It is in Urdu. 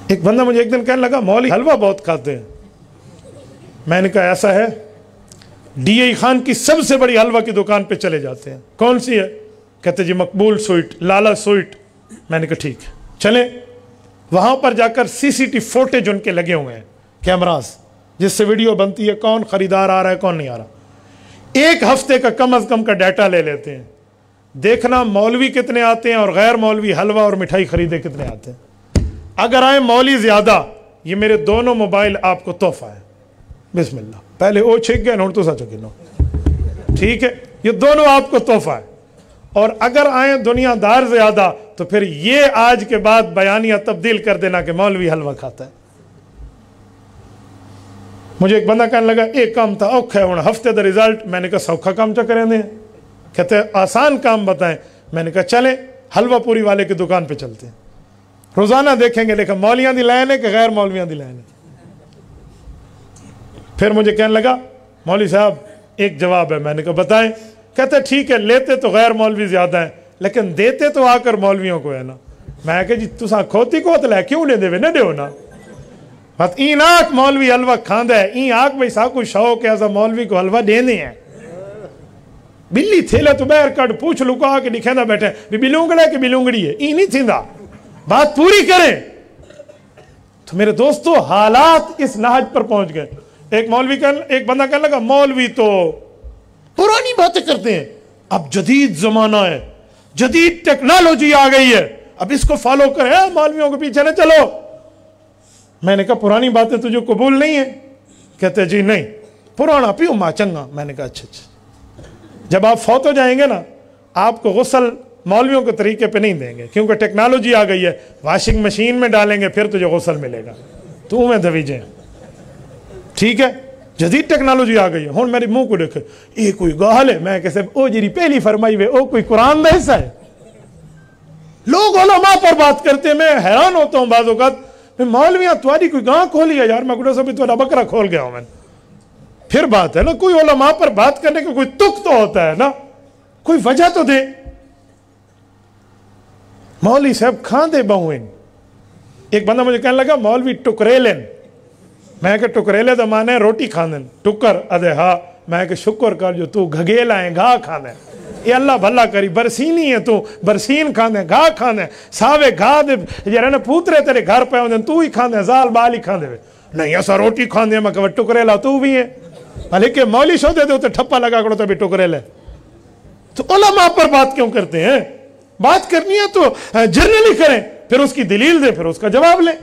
ایک بندہ مجھے ایک دن کہنے لگا مولوی حلوہ بہت کھاتے ہیں. میں نے کہا ایسا ہے, ڈی اے خان کی سب سے بڑی حلوہ کی دکان پہ چلے جاتے ہیں. کون سی ہے؟ کہتے جی مقبول سویٹ, لالا سویٹ. میں نے کہا ٹھیک ہے چلیں. وہاں پر جا کر سی سی ٹی فوٹیج ان کے لگے ہوئے ہیں, کیمراز, جس سے ویڈیو بنتی ہے کون خریدار آ رہا ہے کون نہیں آ رہا. ایک ہفتے کا کم از کم کا ڈیٹا لے لیتے ہیں, دیکھنا مولوی کتنے آتے ہیں اور غیر مولوی حلوہ اور مٹھائی خریدے کتنے آتے ہیں. اگر آئیں مولوی زیادہ, یہ میرے دونوں موبائل آپ کو تحفہ ہے. بسم اللہ, پہلے او چھک گئے نوڑ تو سا چکے نو, ٹھیک ہے, یہ دونوں آپ کو تحفہ ہے. اور اگر آئیں دنیا دار زیادہ تو پھر یہ آج کے بعد بیانیہ تبدیل کر دینا کہ مولوی حلوہ کھاتا ہے. مجھے ایک بندہ کہنے لگا ایک کام تھا اوکھا ہے ہونا ہفتے دا ریزلٹ. میں نے کہا سوکھا کام چا کریں دیں. کہتے ہیں آسان کام بتائیں. میں نے کہا چلیں حلوہ پوری والے کی دکان پہ چلتے ہیں, روزانہ دیکھیں گے لیکن مولیاں دی لائن ہے کہ غیر مولویاں دی لائن ہے. پھر مجھے کہنے لگا مولوی صاحب ایک جواب ہے. میں نے کہا بتائیں. کہتے ٹھیک ہے لیتے تو غیر مولوی زیادہ ہیں لیکن دیتے تو آ کر مولویوں کو ہے نا. میں کہا جی تساں کھوتی کو تو لے کیوں نہیں دے نہ دیو نا. بات این آنکھ مولوی حلوہ کھاندہ ہے, این آنکھ بھئی سا کوئی شوق ہے ایسا مولوی کو حلوہ دینے ہیں. بلی تھیلے تو بیر کٹ پوچھ لکا کے نکھیندہ بیٹھے بھی بلونگڑا ہے کہ بلونگڑی ہے, این نہیں تھیندہ. بات پوری کریں. تو میرے دوستو حالات اس نہج پر پہنچ گئے. ایک بندہ کہنے لگا مولوی تو پرانی باتیں کرتے ہیں, اب جدید زمانہ ہے, جدید ٹیکنالوجی آ گئی ہے, اب اس کو فالو کریں, مولویوں کے پیچھے نہ چلو. میں نے کہا پرانی باتیں تجھے قبول نہیں ہیں؟ کہتے جی نہیں, پرانا پیو ماں چنگا. میں نے کہا اچھا اچھا. جب آپ فوت ہو جائیں گے نا آپ کو غسل مولویوں کے طریقے پہ نہیں دیں گے کیونکہ ٹیکنالوجی آ گئی ہے, واشنگ مشین میں ڈالیں گے پھر تجھے غسل ملے گا. تو میں دویجیں, ٹھیک ہے, جدید ٹیکنالوجی آ گئی ہے. ہون میری منہ کو دیکھے یہ کوئی گاہل ہے. میں کیسے او جیری پہلی فرمائی ہوئے او کوئی قرآن دا حصہ ہے. لوگ علماء پر بات کرتے ہیں, میں حیران ہوتا ہوں بعض اوقات. میں مولویاں تمہاری کوئی گاں کھولی ہے یار, میں گڑا سا بھی تمہارا بکرا کھول گیا ہوں. میں پھر بات ہے نا, کوئی علماء پر بات کرنے کا کوئی تک تو ہوتا ہے نا, کوئی وجہ تو دے. مولوی صاحب کھاندے بہوئن. ایک بندہ مجھے کہنے لگا مولوی ٹکریلن. میں کہ ٹکریلے تو مانے روٹی کھاندن, ٹکر ادھے ہاں. میں کہ شکر کر جو تو گھگیل آئیں گھا کھاندے, یہ اللہ بھلا کری. برسینی ہے تو برسین کھاندے, گھا کھاندے, ساوے گھا دے جرہنے پوترے تیرے گھر پہ ہوندے تو ہی کھاندے, زال بال ہی کھاندے. نہیں ایسا روٹی کھاندے. میں کہ ٹکریلا تو بھی ہے, لیکن مولی شو دے دے تو ٹھپا لگا کرو تو بھی ٹکریلے. تو علماء پر بات کیوں کرتے ہیں؟ بات کرنی ہے تو جرنلی کریں, پھر اس کی دلیل دے, پھر اس کا جواب لیں.